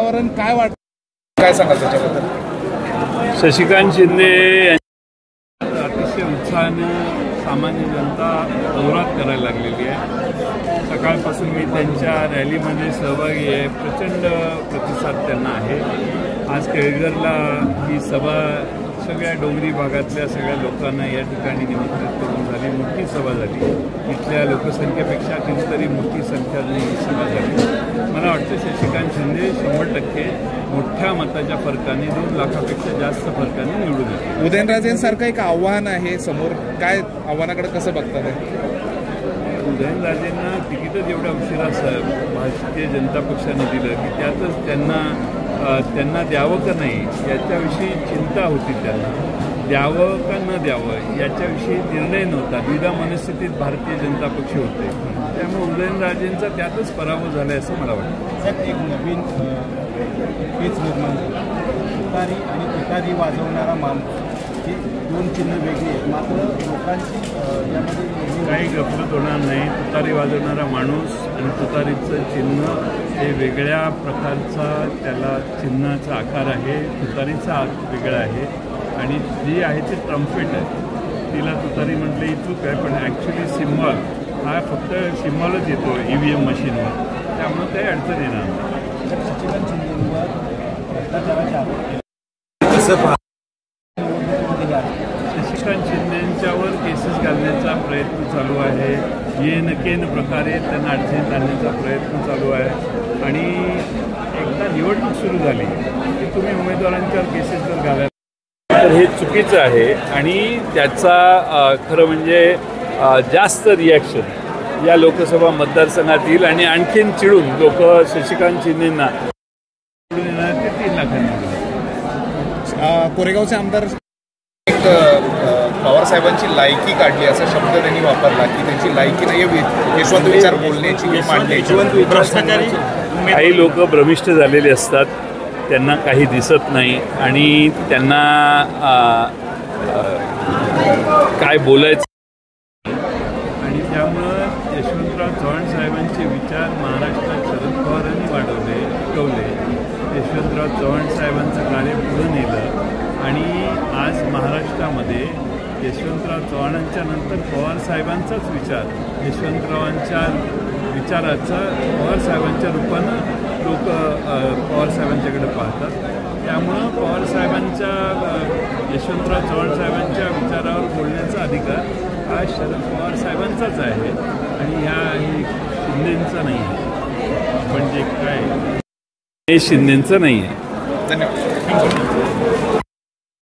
वातावरण काय वाटतं, काय सांगाल त्याच्याबद्दल? शशिकांत शिंदे अतिशय उत्साहानं सामान्य जनता जोरात करायला लागलेली आहे। सकाळपासून मी त्यांच्या रॅलीमध्ये सहभागी आहे। प्रचंड प्रतिसाद त्यांना आहे। आज केळझरला ही सभा सगळ्या डोंगरी भागातल्या सगळ्या लोकांना या ठिकाणी निमंत्रित करून झाली। मोठी सभा झाली। इथल्या लोकसंख्येपेक्षा कितीतरी मोठी संख्येने ही सभा झाली। मला वाटतं शशिकांत शिंदे 100% मोठ्या मताच्या फरकाने 2 लाखापेक्षा जास्त फरकाने निवडून येतील। उदयनराजेंसारखं एक आव्हान आहे समोर, काय आव्हानाकडे कसं बघतात? उदयनराजेंना तिकीटच एवढ्या उशिरा भारतीय जनता पक्षाने दिलं की त्यातच त्यांना द्यावं का नाही याच्याविषयी चिंता होती। त्यांना द्यावं का न द्यावं याच्याविषयी निर्णय नव्हता। द्विधा मनस्थितीत भारतीय जनता पक्ष होते। त्यामुळे उदयनराजेंचा त्यातच पराभव झाला असं मला वाटतं। एक नवीन पेच निर्माण झाला। तुतारी आणि तुतारी वाजवणारा माणूस ही 2 चिन्ह वेगळी आहेत, मात्र लोकांची यामध्ये काही गफलत होणार नाही। तुतारी वाजवणारा माणूस आणि तुतारीचं चिन्ह हे वेगळ्या प्रकारचा त्याला चिन्हाचा आकार आहे। तुतारीचा वेगळा आहे आणि जी आहे ती ट्रम्पेट आहे, तिला तुतारी म्हटलं चूक आहे, पण ॲक्च्युली सिम्बॉल हा फक्त सिम्बॉलच येतो EVM मशीनवर, त्यामुळे काही अडचण येणार नाही। शशिकांत शिंदेंवर भ्रष्टाचाराचे आरोप शशिकांत शिंदेंच्यावर केसेस घालण्याचा प्रयत्न चालू आहे। येन प्रकारे त्यांना अडचणीत आणण्याचा प्रयत्न चालू आहे आणि एकदा निवडणूक सुरू झाली की तुम्ही उमेदवारांच्यावर केसेस जर घालायला तर हे चुकीचं आहे आणि त्याचा खरं म्हणजे जास्त रिॲक्शन या लोकसभा मतदारसंघात येईल आणि आणखीन चिडून लोक शशिकांत शिंदेंना निवडून येणार ते 3 लाखांनी। कोरेगावचे आमदार पवार साहेबांची लायकी काढली असा शब्द त्यांनी वापरला की त्यांची लायकी नाही, यशवंत विचार बोलण्याची मांडण्याची। काही लोक भ्रमिष्ट झालेले असतात, त्यांना काही दिसत नाही आणि त्यांना काय बोलायचं आणि त्यामुळं यशवंतराव चव्हाण साहेबांचे विचार महाराष्ट्रात शरद पवारांनी टिकवले। यशवंतराव चव्हाण साहेबांचं कार्य पुढे नेलं आणि आज महाराष्ट्रामध्ये यशवंतराव चव्हाणांच्या नंतर पवार साहेबांचाच विचार, यशवंतरावांच्या विचाराचा पवार साहेबांच्या रूपानं लोक पवार साहेबांच्याकडे पाहतात। त्यामुळं पवार साहेबांच्या यशवंतराव चव्हाण साहेबांच्या विचारावर बोलण्याचा अधिकार हा शरद पवार साहेबांचाच आहे आणि ह्या शिंदेंचा नाही आहे। आपण जे काय हे शिंदेंचं नाही आहे। धन्यवाद।